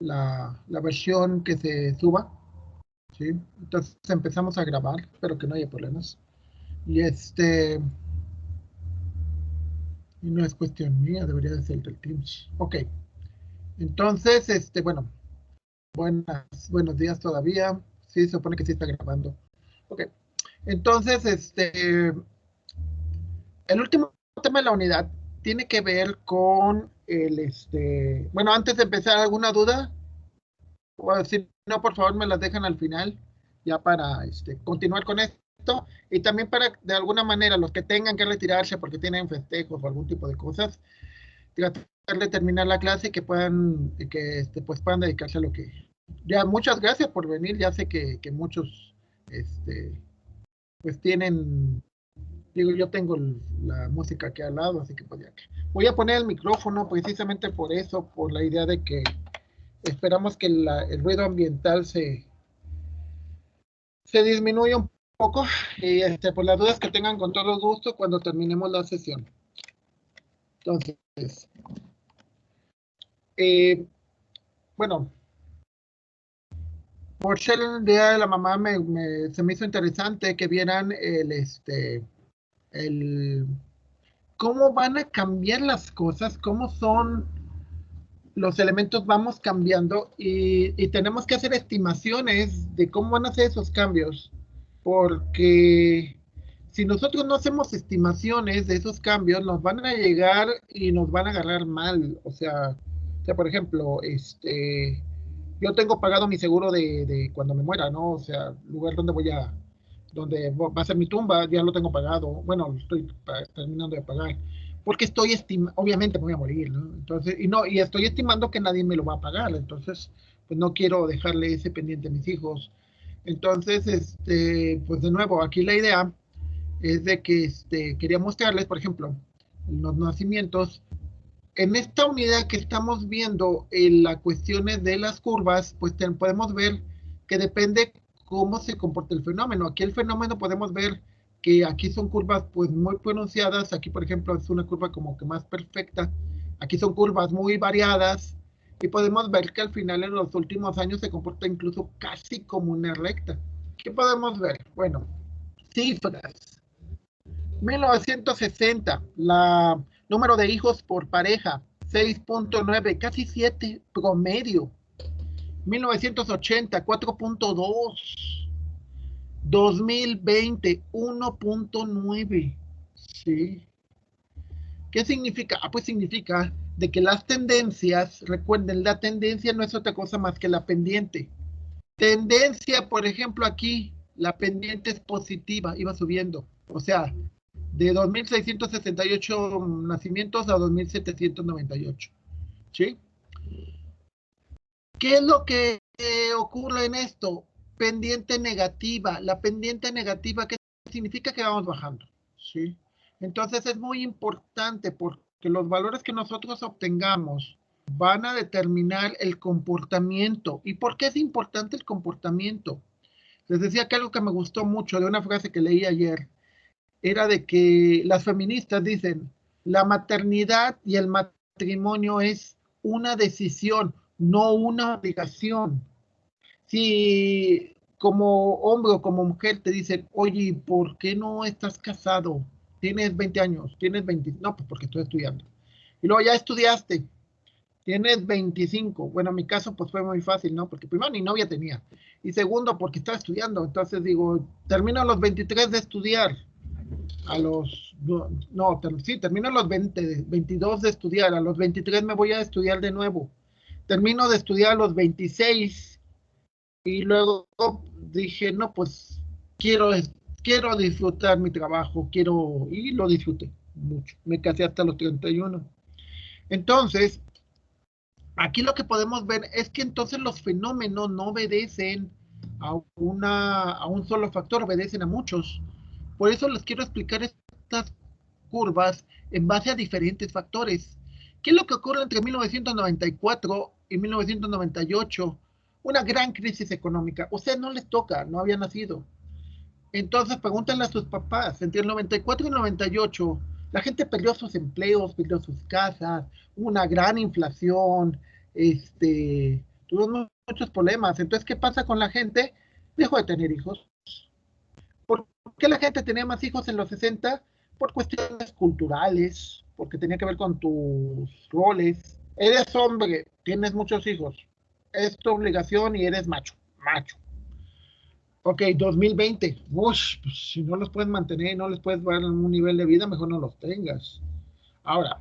la versión que se suba, ¿sí? Entonces empezamos a grabar, espero que no haya problemas. Y y no es cuestión mía, debería de ser del Teams. Ok, entonces, bueno, buenos días todavía. Sí, se supone que sí está grabando. Ok, entonces, el último tema de la unidad tiene que ver con bueno, antes de empezar, ¿alguna duda? O si no, por favor, me las dejan al final, ya para continuar con esto. Y también para, de alguna manera, los que tengan que retirarse porque tienen festejos o algún tipo de cosas, tratar de terminar la clase y que puedan, pues puedan dedicarse a lo que... Ya, muchas gracias por venir. Ya sé que muchos, pues tienen, digo, yo tengo la música aquí al lado, así que pues ya. Voy a poner el micrófono precisamente por eso, por la idea de que esperamos que el ruido ambiental se disminuye un poco y por las dudas que tengan con todo gusto cuando terminemos la sesión. Entonces, bueno, por ser el día de la mamá se me hizo interesante que vieran el cómo van a cambiar las cosas, cómo son los elementos, vamos cambiando y tenemos que hacer estimaciones de cómo van a ser esos cambios, porque si nosotros no hacemos estimaciones de esos cambios, nos van a llegar y nos van a agarrar mal. O sea, por ejemplo, yo tengo pagado mi seguro de cuando me muera, ¿no? O sea, lugar donde va a ser mi tumba, ya lo tengo pagado. Bueno, lo estoy terminando de pagar. Porque obviamente me voy a morir, ¿no? Entonces, y estoy estimando que nadie me lo va a pagar. Entonces, pues no quiero dejarle ese pendiente a mis hijos. Entonces, pues de nuevo, aquí la idea es de que quería mostrarles, por ejemplo, los nacimientos. En esta unidad que estamos viendo en las cuestiones de las curvas, pues podemos ver que depende cómo se comporta el fenómeno. Aquí el fenómeno podemos ver que aquí son curvas pues muy pronunciadas. Aquí, por ejemplo, es una curva como que más perfecta. Aquí son curvas muy variadas. Y podemos ver que al final en los últimos años se comporta incluso casi como una recta. ¿Qué podemos ver? Bueno, cifras. 1960, la número de hijos por pareja, 6.9, casi 7 promedio. 1980, 4.2. 2020, 1.9. Sí. ¿Qué significa? Pues significa de que las tendencias, recuerden, la tendencia no es otra cosa más que la pendiente. Tendencia, por ejemplo, aquí, la pendiente es positiva, iba subiendo. O sea, de 2.668 nacimientos a 2.798. ¿Sí? ¿Qué es lo que ocurre en esto? Pendiente negativa. La pendiente negativa, ¿qué significa? Que vamos bajando. ¿Sí? Entonces es muy importante porque los valores que nosotros obtengamos van a determinar el comportamiento. ¿Y por qué es importante el comportamiento? Les decía que algo que me gustó mucho de una frase que leí ayer era de que las feministas dicen, la maternidad y el matrimonio es una decisión, no una obligación. Si como hombre o como mujer te dicen, oye, ¿por qué no estás casado? Tienes 20 años, tienes 20, no, pues porque estoy estudiando. Y luego ya estudiaste, tienes 25. Bueno, en mi caso pues fue muy fácil, ¿no? Porque primero ni novia tenía. Y segundo, porque estaba estudiando. Entonces digo, termino a los 23 de estudiar a los, no, sí, termino a los 22 de estudiar, a los 23 me voy a estudiar de nuevo, termino de estudiar a los 26 y luego dije, no, pues quiero, quiero disfrutar mi trabajo, y lo disfruté mucho, me casé hasta los 31. Entonces, aquí lo que podemos ver es que entonces los fenómenos no obedecen a un solo factor, obedecen a muchos. Por eso les quiero explicar estas curvas en base a diferentes factores. ¿Qué es lo que ocurre entre 1994 y 1998? Una gran crisis económica. O sea, no les toca, no había nacido. Entonces, pregúntenle a sus papás. Entre el 94 y el 98, la gente perdió sus empleos, perdió sus casas, una gran inflación, Tuvimos muchos problemas. Entonces, ¿qué pasa con la gente? Dejó de tener hijos. ¿Por qué la gente tenía más hijos en los 60? Por cuestiones culturales, porque tenía que ver con tus roles. Eres hombre, tienes muchos hijos. Es tu obligación y eres macho. Macho. Ok, 2020. Ush, pues, si no los puedes mantener, no les puedes dar un nivel de vida, mejor no los tengas. Ahora,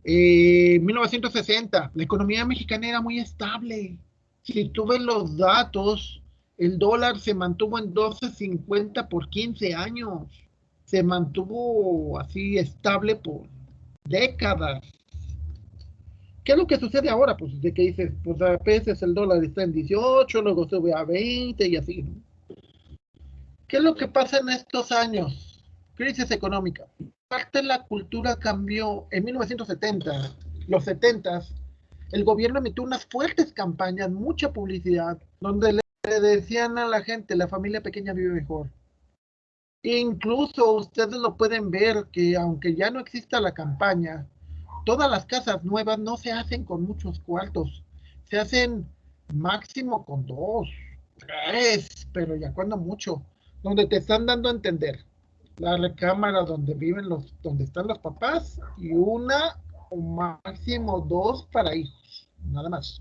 1960, la economía mexicana era muy estable. Si tú ves los datos, el dólar se mantuvo en 12.50 por 15 años. Se mantuvo así estable por décadas. ¿Qué es lo que sucede ahora? Pues de que dices, pues a veces el dólar está en 18, luego sube a 20 y así, ¿no? ¿Qué es lo que pasa en estos años? Crisis económica. Parte de la cultura cambió en 1970, los 70. El gobierno emitió unas fuertes campañas, mucha publicidad, donde le decían a la gente, la familia pequeña vive mejor. Incluso ustedes lo pueden ver que aunque ya no exista la campaña, todas las casas nuevas no se hacen con muchos cuartos, se hacen máximo con 2, 3, pero ya cuando mucho, donde te están dando a entender la recámara donde viven donde están los papás y una o máximo 2 para hijos, nada más.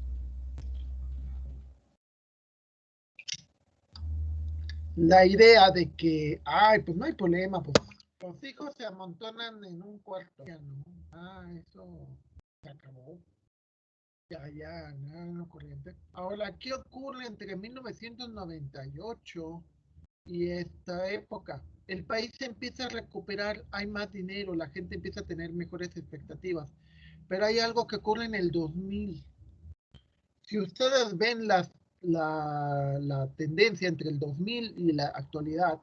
La idea de que, ay, pues no hay problema, pues los hijos se amontonan en un cuarto. Ya no, eso se acabó. Ya, no corriente. Ahora, ¿qué ocurre entre 1998 y esta época? El país se empieza a recuperar, hay más dinero, la gente empieza a tener mejores expectativas. Pero hay algo que ocurre en el 2000. Si ustedes ven la tendencia entre el 2000 y la actualidad,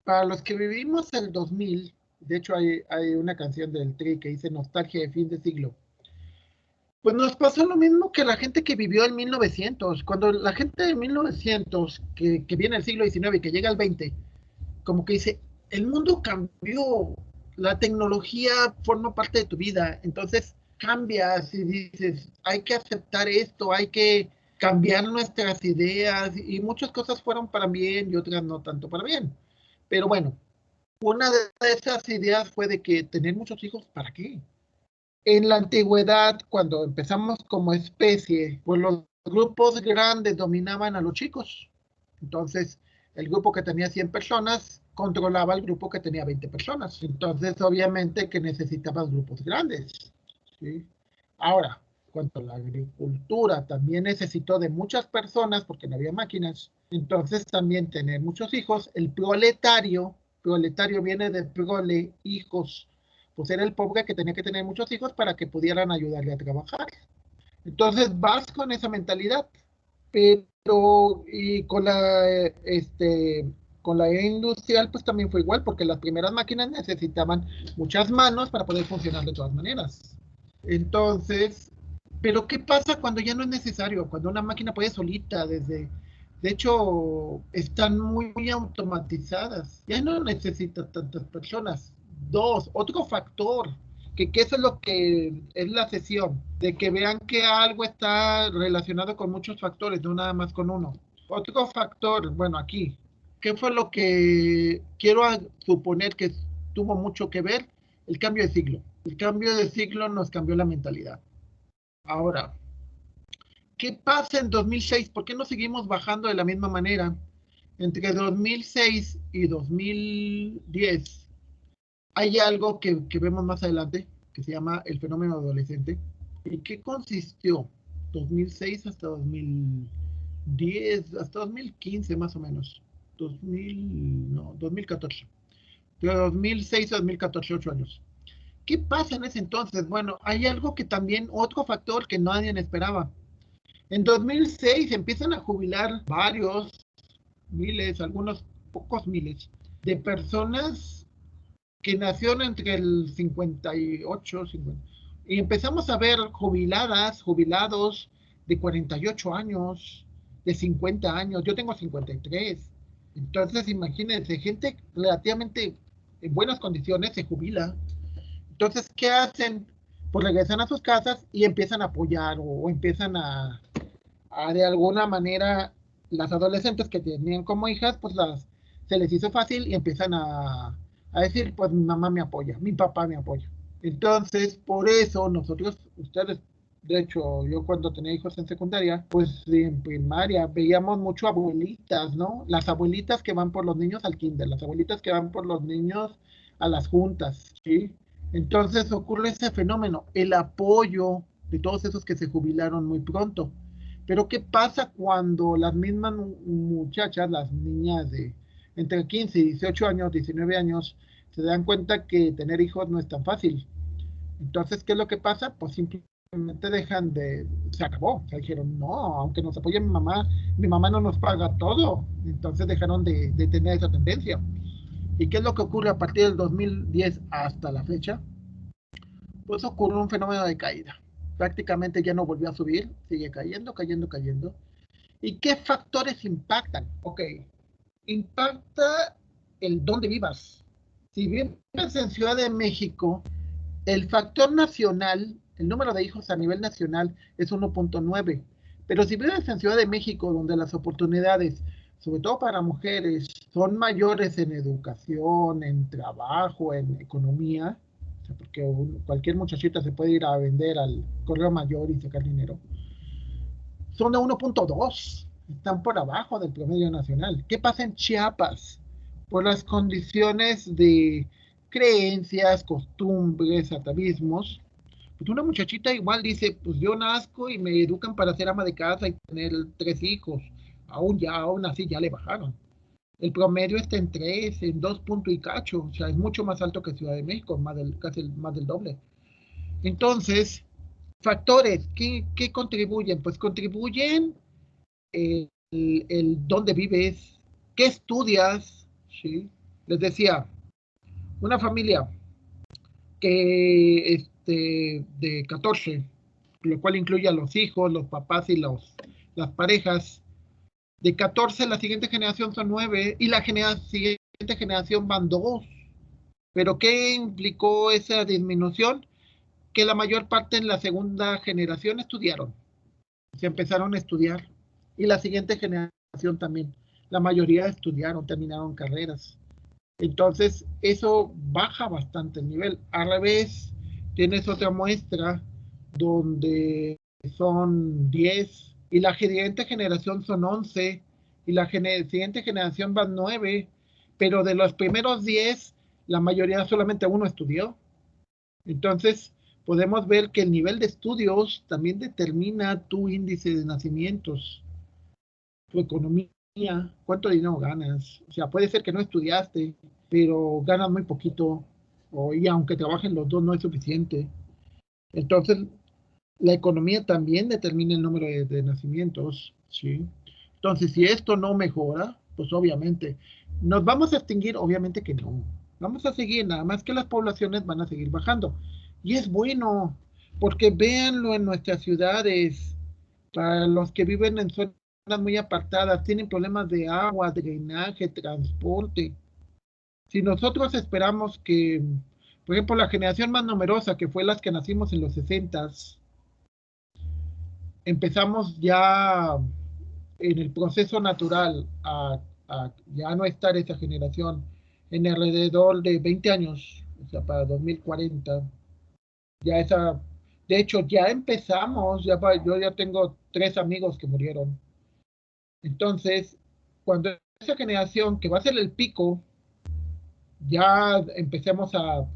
para los que vivimos el 2000, de hecho hay una canción del Tri que dice Nostalgia de fin de siglo, pues nos pasó lo mismo que la gente que vivió en 1900. Cuando la gente de 1900, que viene del siglo XIX y que llega al 20, como que dice, el mundo cambió, la tecnología forma parte de tu vida, entonces cambias y dices, hay que aceptar esto, hay que cambiar nuestras ideas y muchas cosas fueron para bien y otras no tanto para bien. Pero bueno, una de esas ideas fue de que tener muchos hijos, ¿para qué? En la antigüedad, cuando empezamos como especie, pues los grupos grandes dominaban a los chicos. Entonces, el grupo que tenía 100 personas controlaba el grupo que tenía 20 personas. Entonces, obviamente que necesitabas grupos grandes. ¿Sí? Ahora, cuando la agricultura también necesitó de muchas personas porque no había máquinas, entonces también tener muchos hijos, el proletario viene de prole, hijos, pues era el pobre que tenía que tener muchos hijos para que pudieran ayudarle a trabajar. Entonces vas con esa mentalidad, pero y con la era industrial pues también fue igual, porque las primeras máquinas necesitaban muchas manos para poder funcionar de todas maneras. Entonces, pero ¿qué pasa cuando ya no es necesario? Cuando una máquina puede solita de hecho, están muy automatizadas. Ya no necesita tantas personas. Dos, otro factor, que eso es lo que es la sesión, de que vean que algo está relacionado con muchos factores, no nada más con uno. Otro factor, bueno, aquí, ¿qué fue lo que quiero suponer que tuvo mucho que ver? El cambio de siglo. El cambio de siglo nos cambió la mentalidad. Ahora, ¿qué pasa en 2006? ¿Por qué no seguimos bajando de la misma manera? Entre 2006 y 2010 hay algo que vemos más adelante que se llama el fenómeno adolescente. ¿En qué consistió? 2006 hasta 2010, hasta 2015 más o menos. 2000, no, 2014. De 2006 a 2014, 8 años. ¿Qué pasa en ese entonces? Bueno, hay algo que también, otro factor que nadie esperaba. En 2006 empiezan a jubilar varios miles, algunos pocos miles, de personas que nacieron entre el 58, 50. Y empezamos a ver jubiladas, jubilados de 48 años, de 50 años. Yo tengo 53. Entonces, imagínense, gente relativamente en buenas condiciones se jubila. Entonces, ¿qué hacen? Pues regresan a sus casas y empiezan a apoyar o empiezan a de alguna manera las adolescentes que tenían como hijas, pues se les hizo fácil y empiezan a decir, pues mi mamá me apoya, mi papá me apoya. Entonces, por eso nosotros, ustedes, de hecho, yo cuando tenía hijos en secundaria, pues en primaria veíamos mucho abuelitas, ¿no? Las abuelitas que van por los niños al kinder, las abuelitas que van por los niños a las juntas, ¿sí? Entonces ocurre ese fenómeno, el apoyo de todos esos que se jubilaron muy pronto. Pero ¿qué pasa cuando las mismas muchachas, las niñas de entre 15 y 18 años, 19 años, se dan cuenta que tener hijos no es tan fácil? Entonces, ¿qué es lo que pasa? Pues simplemente se acabó. O sea, dijeron, no, aunque nos apoye mi mamá no nos paga todo. Entonces dejaron de tener esa tendencia. ¿Y qué es lo que ocurre a partir del 2010 hasta la fecha? Pues ocurre un fenómeno de caída. Prácticamente ya no volvió a subir, sigue cayendo, cayendo, cayendo. ¿Y qué factores impactan? Ok, impacta el dónde vivas. Si vives en Ciudad de México, el factor nacional, el número de hijos a nivel nacional es 1.9. Pero si vives en Ciudad de México, donde las oportunidades, sobre todo para mujeres, son mayores en educación, en trabajo, en economía, o sea, porque cualquier muchachita se puede ir a vender al correo mayor y sacar dinero, son de 1.2, están por abajo del promedio nacional. ¿Qué pasa en Chiapas? Por las condiciones de creencias, costumbres, atavismos, pues una muchachita igual dice, pues yo nazco y me educan para ser ama de casa y tener 3 hijos. Aún así ya le bajaron. El promedio está en 3, en 2 puntos y cacho, o sea, es mucho más alto que Ciudad de México, casi más del doble. Entonces, factores, ¿qué contribuyen? Pues contribuyen el dónde vives, qué estudias, ¿sí? Les decía, una familia que de 14, lo cual incluye a los hijos, los papás y las parejas, de 14 la siguiente generación son 9 y la siguiente generación van 2. ¿Pero qué implicó esa disminución? Que la mayor parte en la segunda generación estudiaron, se empezaron a estudiar y la siguiente generación también. La mayoría estudiaron, terminaron carreras. Entonces, eso baja bastante el nivel. Al revés, tienes otra muestra donde son 10 y la siguiente generación son 11 y la siguiente generación van 9, pero de los primeros 10, la mayoría solamente uno estudió. Entonces, podemos ver que el nivel de estudios también determina tu índice de nacimientos, tu economía, cuánto dinero ganas. O sea, puede ser que no estudiaste, pero ganas muy poquito, y aunque trabajen los dos no es suficiente. Entonces, la economía también determina el número de nacimientos, ¿sí? Entonces, si esto no mejora, pues obviamente, ¿nos vamos a extinguir? Obviamente que no. Vamos a seguir, nada más que las poblaciones van a seguir bajando. Y es bueno, porque véanlo en nuestras ciudades, para los que viven en zonas muy apartadas, tienen problemas de agua, drenaje, transporte. Si nosotros esperamos que, por ejemplo, la generación más numerosa, que fue las que nacimos en los 60s, empezamos ya en el proceso natural a ya no estar esa generación en alrededor de 20 años, o sea, para 2040, ya de hecho ya empezamos, yo ya tengo 3 amigos que murieron. Entonces, cuando esa generación que va a ser el pico, ya empecemos a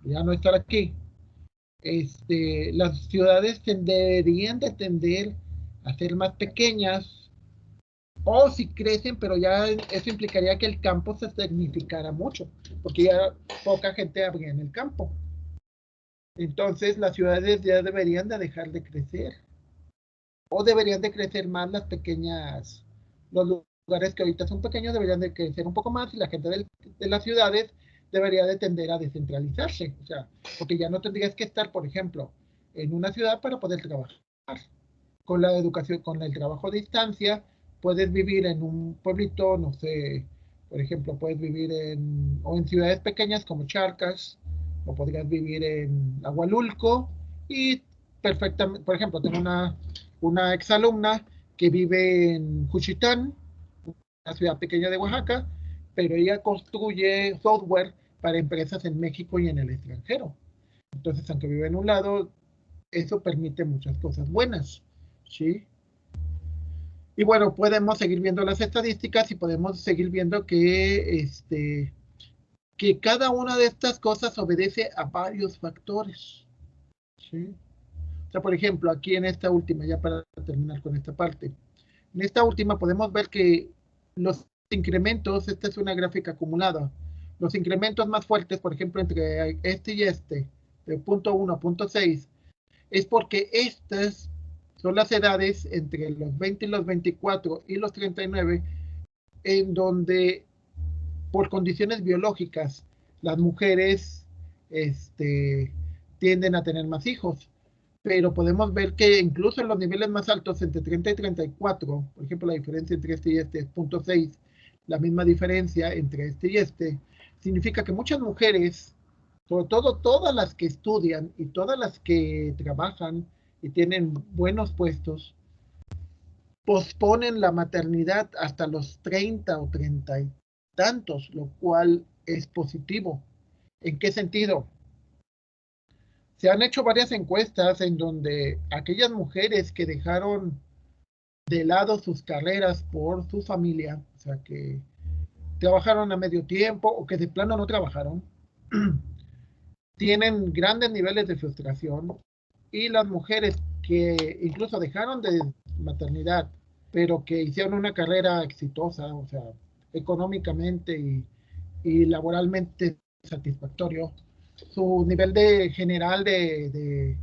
ya no estar aquí, las ciudades deberían de tender a ser más pequeñas, o si crecen, pero ya eso implicaría que el campo se tecnificara mucho, porque ya poca gente habría en el campo. Entonces las ciudades ya deberían de dejar de crecer, o deberían de crecer más las pequeñas, los lugares que ahorita son pequeños deberían de crecer un poco más y la gente de las ciudades debería de tender a descentralizarse, o sea, porque ya no tendrías que estar, por ejemplo, en una ciudad para poder trabajar. Con la educación, con el trabajo a distancia, puedes vivir en un pueblito, no sé, por ejemplo, puedes vivir o en ciudades pequeñas como Charcas, o podrías vivir en Agualulco y perfectamente, por ejemplo, tengo una exalumna que vive en Juchitán, una ciudad pequeña de Oaxaca, pero ella construye software para empresas en México y en el extranjero. Entonces, aunque vive en un lado, eso permite muchas cosas buenas, ¿sí? Y bueno, podemos seguir viendo las estadísticas y podemos seguir viendo que cada una de estas cosas obedece a varios factores, ¿sí? O sea, por ejemplo, aquí en esta última, ya para terminar con esta parte, en esta última podemos ver que los incrementos, esta es una gráfica acumulada, los incrementos más fuertes, por ejemplo, entre este y este, de punto 1 a punto 6, es porque estas son las edades entre los 20 y los 24 y los 39, en donde por condiciones biológicas las mujeres tienden a tener más hijos. Pero podemos ver que incluso en los niveles más altos, entre 30 y 34, por ejemplo, la diferencia entre este y este es 0.6, la misma diferencia entre este y este, significa que muchas mujeres, sobre todo todas las que estudian y todas las que trabajan y tienen buenos puestos, posponen la maternidad hasta los 30 o 30 y tantos, lo cual es positivo. ¿En qué sentido? Se han hecho varias encuestas en donde aquellas mujeres que dejaron de lado sus carreras por su familia, o sea, que trabajaron a medio tiempo o que de plano no trabajaron, tienen grandes niveles de frustración, y las mujeres que incluso dejaron de maternidad, pero que hicieron una carrera exitosa, o sea, económicamente y laboralmente satisfactorio, su nivel de general de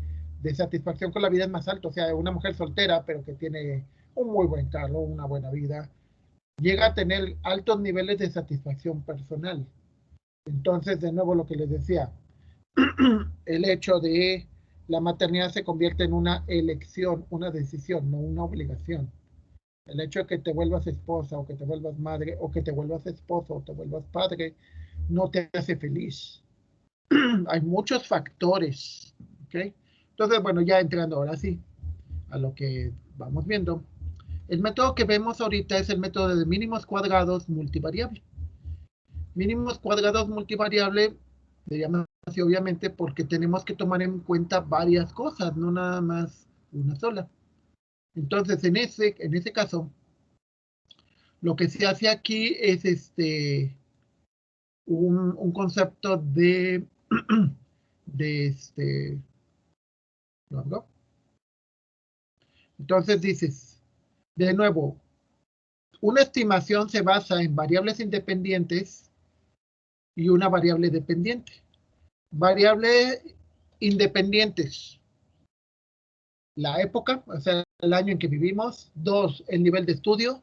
satisfacción con la vida es más alto. O sea, una mujer soltera, pero que tiene un muy buen carro, una buena vida, llega a tener altos niveles de satisfacción personal. Entonces, de nuevo, lo que les decía, el hecho de la maternidad se convierte en una elección, una decisión, no una obligación. El hecho de que te vuelvas esposa o que te vuelvas madre o que te vuelvas esposo o te vuelvas padre no te hace feliz. Hay muchos factores, ¿ok? Entonces, bueno, ya entrando ahora sí a lo que vamos viendo. El método que vemos ahorita es el método de mínimos cuadrados multivariable. Mínimos cuadrados multivariable se llama así obviamente porque tenemos que tomar en cuenta varias cosas, no nada más una sola. Entonces, en ese caso, lo que se hace aquí es un concepto de ¿no? Entonces dices, de nuevo, una estimación se basa en variables independientes y una variable dependiente. Variables independientes, la época, o sea, el año en que vivimos. Dos, el nivel de estudio.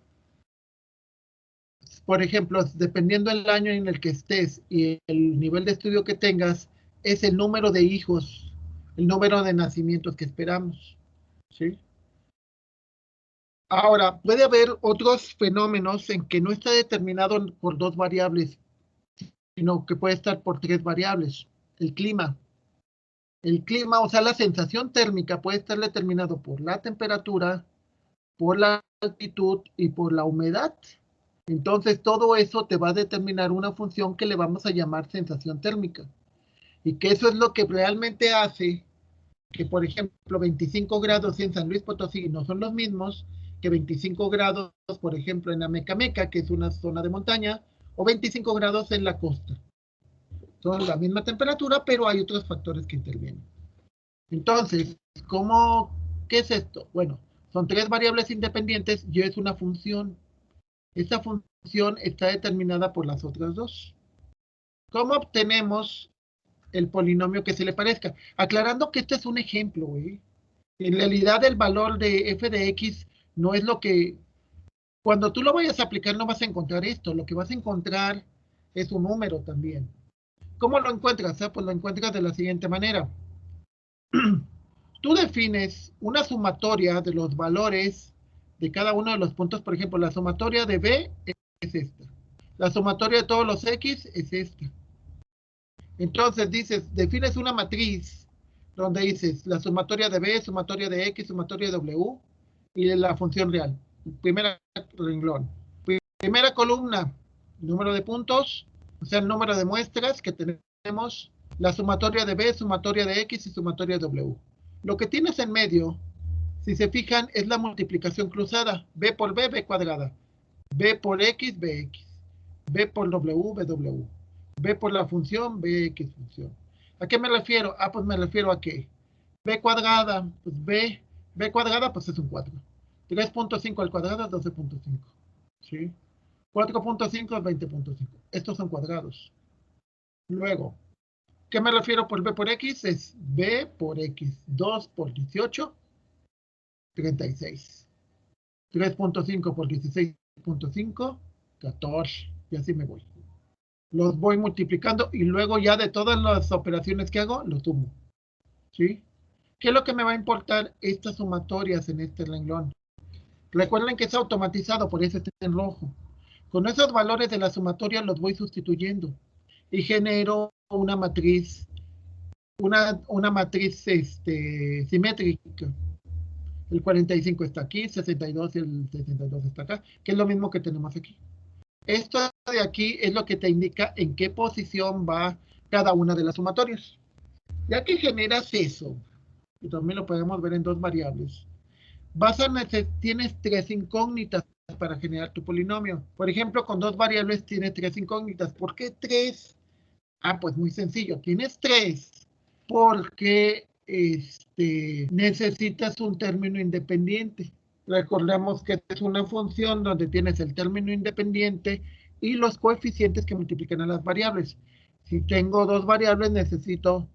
Por ejemplo, dependiendo del año en el que estés y el nivel de estudio que tengas, es el número de hijos, el número de nacimientos que esperamos, ¿sí? Ahora, puede haber otros fenómenos en que no está determinado por dos variables, sino que puede estar por tres variables. El clima. El clima, o sea, la sensación térmica puede estar determinado por la temperatura, por la altitud y por la humedad. Entonces, todo eso te va a determinar una función que le vamos a llamar sensación térmica. Y que eso es lo que realmente hace que, por ejemplo, 25 grados en San Luis Potosí no son los mismos que 25 grados, por ejemplo, en Amecameca, que es una zona de montaña, o 25 grados en la costa. Son la misma temperatura, pero hay otros factores que intervienen. Entonces, ¿qué es esto? Bueno, son tres variables independientes y es una función. Esta función está determinada por las otras dos. ¿Cómo obtenemos el polinomio que se le parezca? Aclarando que este es un ejemplo, ¿eh? En realidad el valor de f de x no es lo que... Cuando tú lo vayas a aplicar no vas a encontrar esto. Lo que vas a encontrar es un número también. ¿Cómo lo encuentras? Pues lo encuentras de la siguiente manera. Tú defines una sumatoria de los valores de cada uno de los puntos. Por ejemplo, la sumatoria de b es esta. La sumatoria de todos los x es esta. Entonces defines una matriz donde dices la sumatoria de b, sumatoria de x, sumatoria de w, y la función real. Primer renglón. Primera columna, número de puntos, o sea, el número de muestras que tenemos, la sumatoria de B, sumatoria de X y sumatoria de W. Lo que tienes en medio, si se fijan, es la multiplicación cruzada. B por B, B cuadrada. B por X, BX. B por W, BW. B por la función, BX función. ¿A qué me refiero? Ah, pues me refiero a que B cuadrada, pues B cuadrada, pues es un 4. 3.5 al cuadrado es 12.5. ¿Sí? 4.5 es 20.5. Estos son cuadrados. Luego, ¿qué me refiero por B por X? Es B por X. 2 por 18, 36. 3.5 por 16.5, 14. Y así me voy. Los voy multiplicando y luego ya de todas las operaciones que hago, los sumo. ¿Sí? ¿Qué es lo que me va a importar estas sumatorias en este renglón? Recuerden que es automatizado, por eso está en rojo. Con esos valores de la sumatoria los voy sustituyendo y genero una matriz, una matriz simétrica. El 45 está aquí, 62 y el 62 está acá, que es lo mismo que tenemos aquí. Esto de aquí es lo que te indica en qué posición va cada una de las sumatorias. Ya que generas eso, y también lo podemos ver en dos variables, tienes tres incógnitas para generar tu polinomio. Por ejemplo, con dos variables tienes tres incógnitas. ¿Por qué tres? Ah, pues muy sencillo. Tienes tres porque necesitas un término independiente. Recordemos que es una función donde tienes el término independiente y los coeficientes que multiplican a las variables. Si tengo dos variables, necesito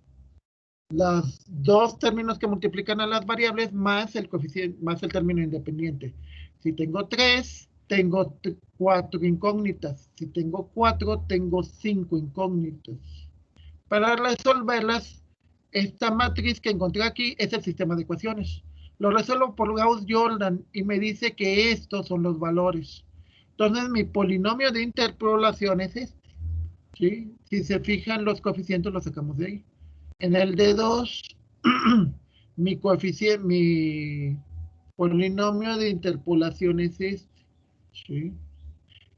los dos términos que multiplican a las variables más el coeficiente, más el término independiente. Si tengo tres, tengo cuatro incógnitas. Si tengo cuatro, tengo cinco incógnitas. Para resolverlas, esta matriz que encontré aquí es el sistema de ecuaciones. Lo resuelvo por Gauss-Jordan y me dice que estos son los valores. Entonces mi polinomio de interpolación es este. ¿Sí? Si se fijan, los coeficientes los sacamos de ahí. En el de 2, mi coeficiente, mi polinomio de interpolación es este. ¿Sí?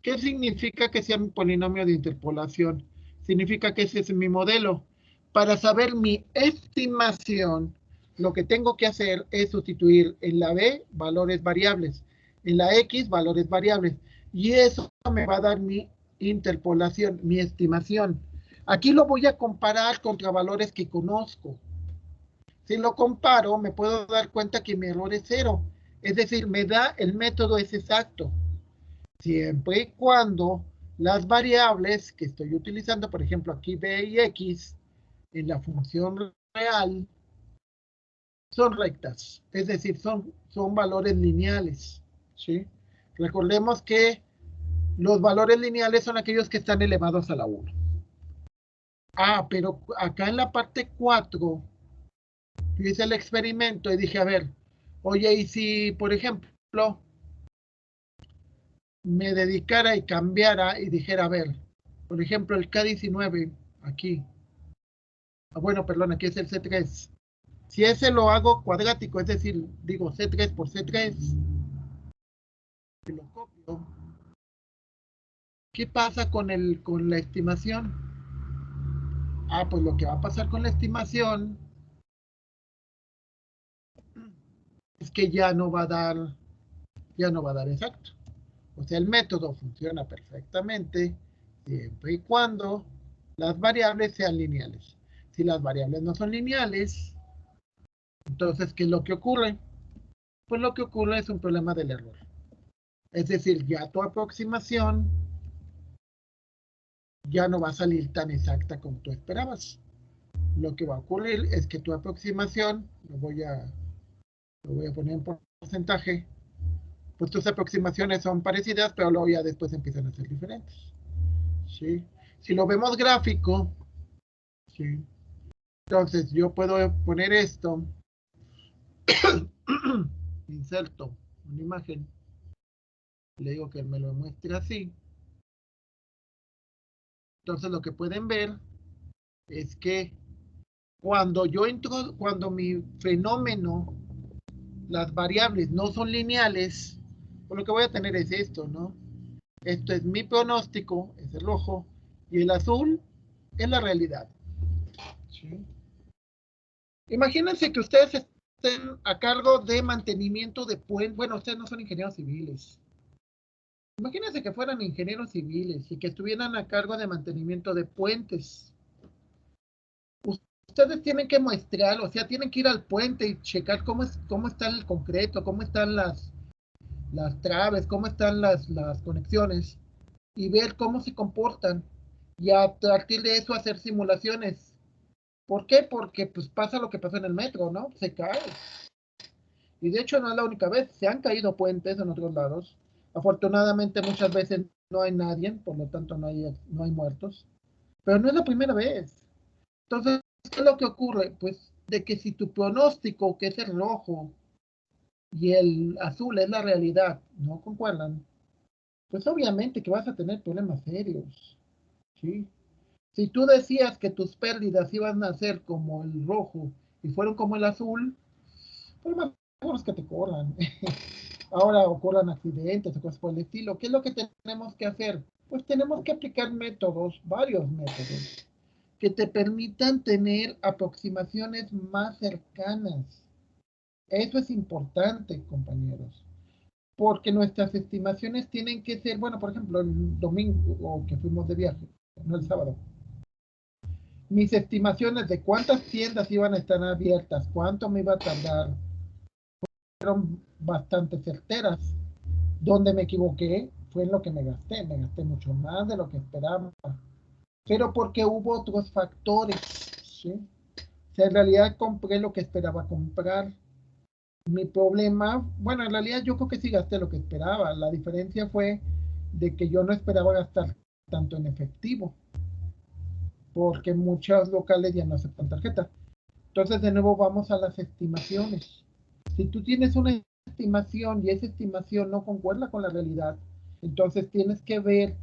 ¿Qué significa que sea mi polinomio de interpolación? Significa que ese es mi modelo. Para saber mi estimación, lo que tengo que hacer es sustituir en la B valores variables, en la X valores variables. Y eso me va a dar mi interpolación, mi estimación. Aquí lo voy a comparar contra valores que conozco. Si lo comparo, me puedo dar cuenta que mi error es cero. Es decir, el método es exacto. Siempre y cuando las variables que estoy utilizando, por ejemplo, aquí B y X, en la función real, son rectas. Es decir, son valores lineales. ¿Sí? Recordemos que los valores lineales son aquellos que están elevados a la 1. Ah, pero acá en la parte 4, hice el experimento y dije, a ver, oye, y si, por ejemplo, me dedicara y cambiara y dijera, a ver, por ejemplo, el K19, aquí, bueno, perdón, aquí es el C3. Si ese lo hago cuadrático, es decir, digo C3 por C3, y lo copio, ¿qué pasa con la estimación? Ah, pues lo que va a pasar con la estimación es que ya no va a dar exacto. O sea, el método funciona perfectamente siempre y cuando las variables sean lineales. Si las variables no son lineales, entonces, ¿qué es lo que ocurre? Pues lo que ocurre es un problema del error. Es decir, ya tu aproximación ya no va a salir tan exacta como tú esperabas. Lo que va a ocurrir es que tu aproximación, lo voy a poner en porcentaje, pues tus aproximaciones son parecidas, pero luego ya después empiezan a ser diferentes. ¿Sí? Si lo vemos gráfico, ¿sí? Entonces yo puedo poner esto, inserto una imagen, le digo que me lo muestre así. Entonces lo que pueden ver es que cuando mi fenómeno las variables no son lineales, pues lo que voy a tener es esto, ¿no? Esto es mi pronóstico, es el rojo, y el azul es la realidad. ¿Sí? Imagínense que ustedes estén a cargo de mantenimiento de puentes. Bueno, ustedes no son ingenieros civiles. Imagínense que fueran ingenieros civiles y que estuvieran a cargo de mantenimiento de puentes. Ustedes tienen que muestrear, o sea, tienen que ir al puente y checar cómo está el concreto, cómo están las traves, cómo están las conexiones y ver cómo se comportan y a partir de eso hacer simulaciones. ¿Por qué? Porque pues pasa lo que pasa en el metro, ¿no? Se cae. Y de hecho no es la única vez, se han caído puentes en otros lados. Afortunadamente muchas veces no hay nadie, por lo tanto no hay muertos. Pero no es la primera vez. Entonces, ¿qué es lo que ocurre? Pues de que si tu pronóstico, que es el rojo, y el azul es la realidad, no concuerdan, pues obviamente que vas a tener problemas serios, ¿sí? Si tú decías que tus pérdidas iban a ser como el rojo y fueron como el azul, pues lo mejor es que te corran. Ahora ocurran accidentes o cosas por el estilo. ¿Qué es lo que tenemos que hacer? Pues tenemos que aplicar métodos, varios métodos, que te permitan tener aproximaciones más cercanas. Eso es importante, compañeros, porque nuestras estimaciones tienen que ser, bueno, por ejemplo, el domingo o que fuimos de viaje, no el sábado. Mis estimaciones de cuántas tiendas iban a estar abiertas, cuánto me iba a tardar, fueron bastante certeras. Donde me equivoqué fue en lo que me gasté mucho más de lo que esperaba, pero porque hubo otros factores, ¿sí? O sea, en realidad compré lo que esperaba comprar. Mi problema, bueno, en realidad yo creo que sí gasté lo que esperaba. La diferencia fue de que yo no esperaba gastar tanto en efectivo, porque muchos locales ya no aceptan tarjeta. Entonces, de nuevo, vamos a las estimaciones. Si tú tienes una estimación y esa estimación no concuerda con la realidad, entonces tienes que ver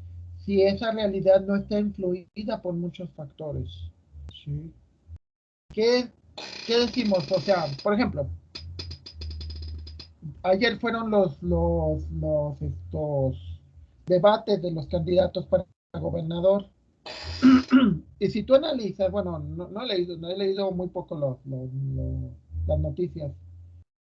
si esa realidad no está influida por muchos factores. ¿Sí? ¿Qué, ¿Qué decimos? O sea, por ejemplo, ayer fueron estos debates de los candidatos para gobernador. Y si tú analizas, bueno, no he leído muy poco las noticias,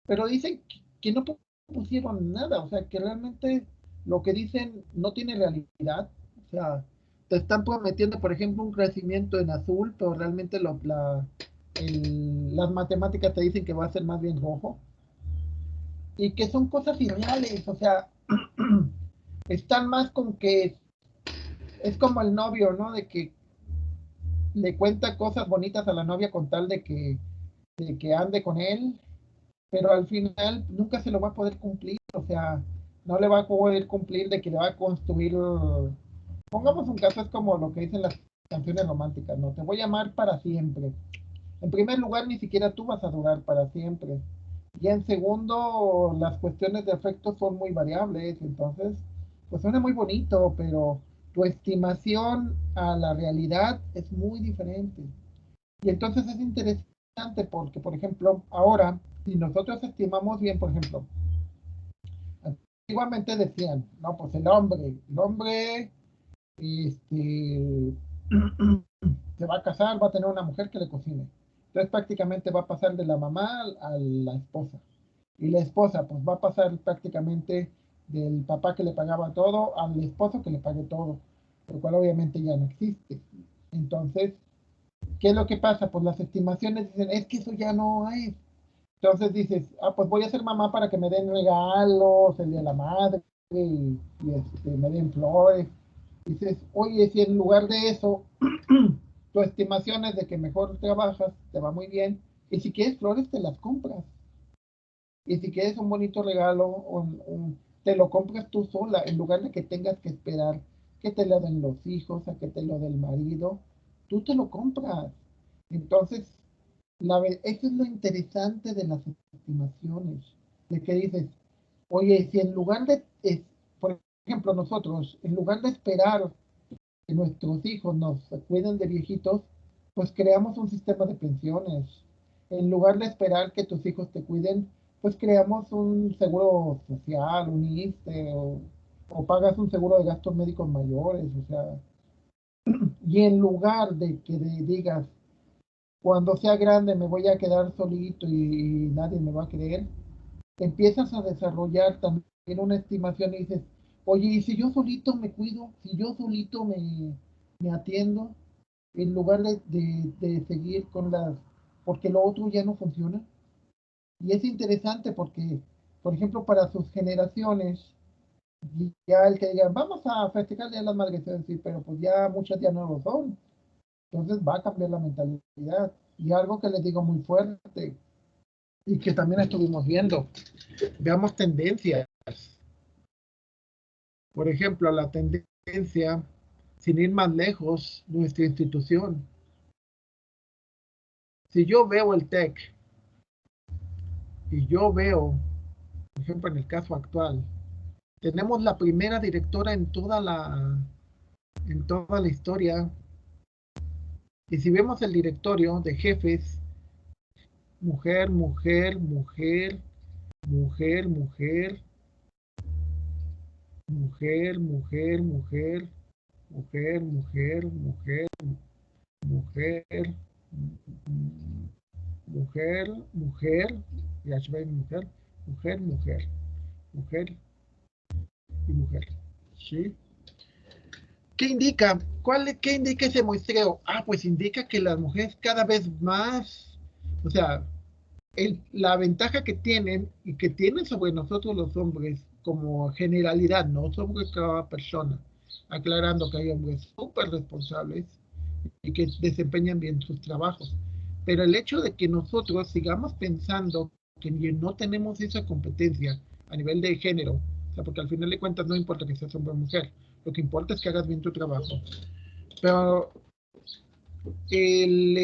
pero dicen que no pusieron nada, o sea, que realmente lo que dicen no tiene realidad, o sea, te están prometiendo, por ejemplo, un crecimiento en azul, pero realmente las matemáticas te dicen que va a ser más bien rojo, y que son cosas irreales, o sea, están más con que es como el novio, ¿no? De que le cuenta cosas bonitas a la novia con tal de que ande con él, pero al final nunca se lo va a poder cumplir, o sea, no le va a poder cumplir de que le va a construir, pongamos un caso, es como lo que dicen las canciones románticas, ¿no? Te voy a amar para siempre. En primer lugar, ni siquiera tú vas a durar para siempre. Y en segundo, las cuestiones de afecto son muy variables, entonces, pues suena muy bonito, pero tu estimación a la realidad es muy diferente. Y entonces es interesante porque, por ejemplo, ahora, si nosotros estimamos bien, por ejemplo, antiguamente decían, no, pues el hombre este, se va a casar, va a tener una mujer que le cocine. Entonces prácticamente va a pasar de la mamá a la esposa. Y la esposa, pues va a pasar prácticamente del papá que le pagaba todo al esposo que le pague todo, lo cual obviamente ya no existe. Entonces, ¿qué es lo que pasa? Pues las estimaciones dicen, es que eso ya no es. Entonces dices, pues voy a ser mamá para que me den regalos, el día de la madre, me den flores. Dices, oye, si en lugar de eso, tu estimación es de que mejor trabajas, te va muy bien, y si quieres flores, te las compras. Y si quieres un bonito regalo, te lo compras tú sola, en lugar de que tengas que esperar que te lo den los hijos, a que te lo den el marido, tú te lo compras. Entonces, eso es lo interesante de las estimaciones, de que dices, oye, si en lugar por ejemplo, nosotros, en lugar de esperar que nuestros hijos nos cuiden de viejitos, pues creamos un sistema de pensiones. En lugar de esperar que tus hijos te cuiden, pues creamos un seguro social, un ISSSTE, o pagas un seguro de gastos médicos mayores, o sea, y en lugar de que digas, cuando sea grande me voy a quedar solito y nadie me va a creer, empiezas a desarrollar también una estimación y dices, oye, ¿y si yo solito me cuido? Si yo solito me atiendo, en lugar de seguir con las, porque lo otro ya no funciona. Y es interesante porque, por ejemplo, para sus generaciones, ya el que digan, vamos a festejar el Día de las Madres, es decir, pero pues ya muchas ya no lo son. Entonces va a cambiar la mentalidad. Y algo que les digo muy fuerte y que también estuvimos viendo, veamos tendencias. Por ejemplo, la tendencia, sin ir más lejos, nuestra institución. Si yo veo el TEC y yo veo, por ejemplo, en el caso actual, tenemos la primera directora en toda la historia. Y si vemos el directorio de jefes, mujer, mujer, mujer, mujer, mujer, mujer, mujer, mujer, mujer, mujer, mujer, mujer, mujer, mujer, ya se ve mujer, mujer, mujer, mujer y mujer. ¿Sí? ¿Qué indica? ¿Qué indica ese muestreo? Ah, pues indica que las mujeres cada vez más, o sea, la ventaja que tienen y que tienen sobre nosotros los hombres como generalidad, no sobre cada persona, aclarando que hay hombres súper responsables y que desempeñan bien sus trabajos. Pero el hecho de que nosotros sigamos pensando que no tenemos esa competencia a nivel de género, o sea, porque al final de cuentas no importa que seas hombre o mujer, lo que importa es que hagas bien tu trabajo. Pero el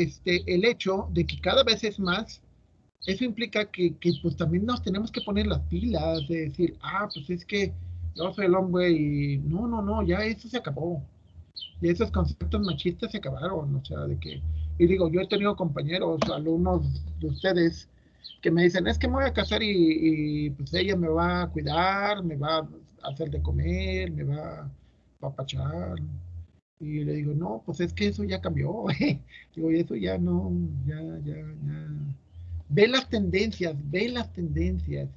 hecho de que cada vez es más, eso implica que pues también nos tenemos que poner las pilas, de decir, pues es que yo soy el hombre y no, no, no, ya eso se acabó. Y esos conceptos machistas se acabaron, o sea, de que, y digo, yo he tenido compañeros, alumnos de ustedes, que me dicen, es que me voy a casar y pues ella me va a cuidar, me va a hacer de comer, me va a apapachar. Y le digo, no, pues es que eso ya cambió, digo, y eso ya no, ya. Ve las tendencias, ve las tendencias.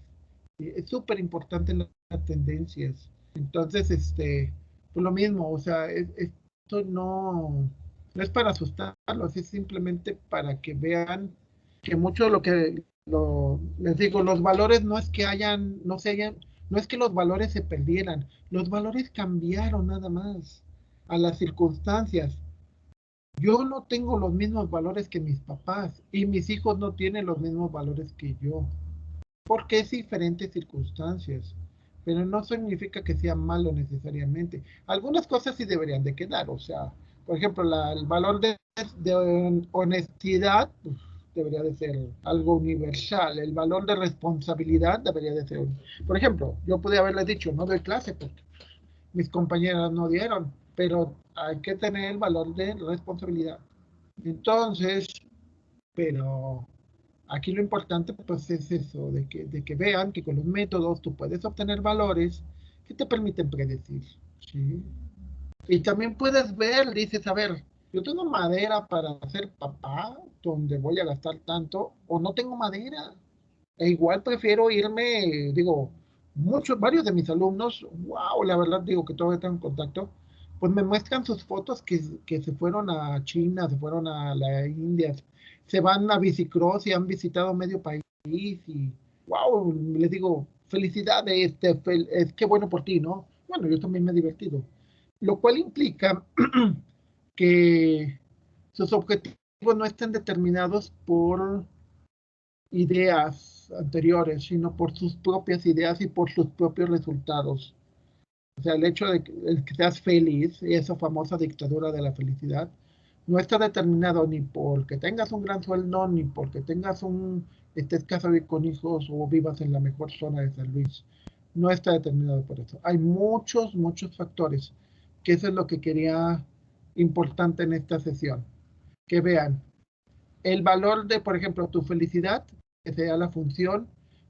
Es súper importante las tendencias. Entonces, pues lo mismo, o sea, esto no es para asustarlos, es simplemente para que vean que mucho de lo que les digo, los valores no es que no es que los valores se perdieran, los valores cambiaron nada más a las circunstancias. Yo no tengo los mismos valores que mis papás y mis hijos no tienen los mismos valores que yo, porque es diferentes circunstancias, pero no significa que sea malo necesariamente. Algunas cosas sí deberían de quedar, o sea, por ejemplo, el valor de honestidad pues, debería de ser algo universal, el valor de responsabilidad debería de ser, por ejemplo, yo podría haberle dicho, no doy clase porque mis compañeras no dieron, pero hay que tener el valor de responsabilidad. Entonces, pero aquí lo importante pues es eso, de que vean que con los métodos tú puedes obtener valores que te permiten predecir. ¿Sí? Y también puedes ver, dices, a ver, yo tengo madera para ser papá, donde voy a gastar tanto, o no tengo madera. E igual prefiero irme, digo, varios de mis alumnos, wow, la verdad digo que todavía tengo contacto, pues me muestran sus fotos que se fueron a China, se fueron a la India, se van a bicicross y han visitado medio país y wow, les digo, felicidades, es que bueno por ti, ¿no? Bueno, yo también me he divertido. Lo cual implica que sus objetivos no estén determinados por ideas anteriores, sino por sus propias ideas y por sus propios resultados. O sea, el hecho de que seas feliz, esa famosa dictadura de la felicidad, no está determinado ni porque tengas un gran sueldo, ni porque estés casado y con hijos o vivas en la mejor zona de San Luis. No está determinado por eso. Hay muchos, muchos factores, que eso es lo que quería importante en esta sesión. Que vean el valor de, por ejemplo, tu felicidad, que sea la función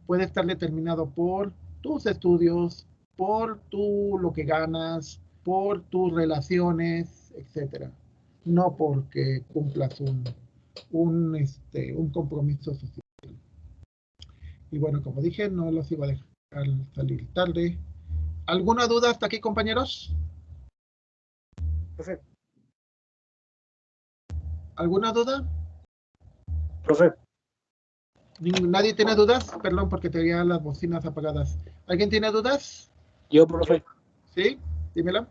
puede estar determinado por tus estudios, por lo que ganas, por tus relaciones, etcétera. No porque cumplas un compromiso social. Y bueno, como dije, no los iba a dejar salir tarde. ¿Alguna duda hasta aquí, compañeros? Profe. ¿Alguna duda? Profe. ¿Nadie tiene dudas? Perdón, porque tenía las bocinas apagadas. ¿Alguien tiene dudas? Yo, profe. ¿Sí? Dímela.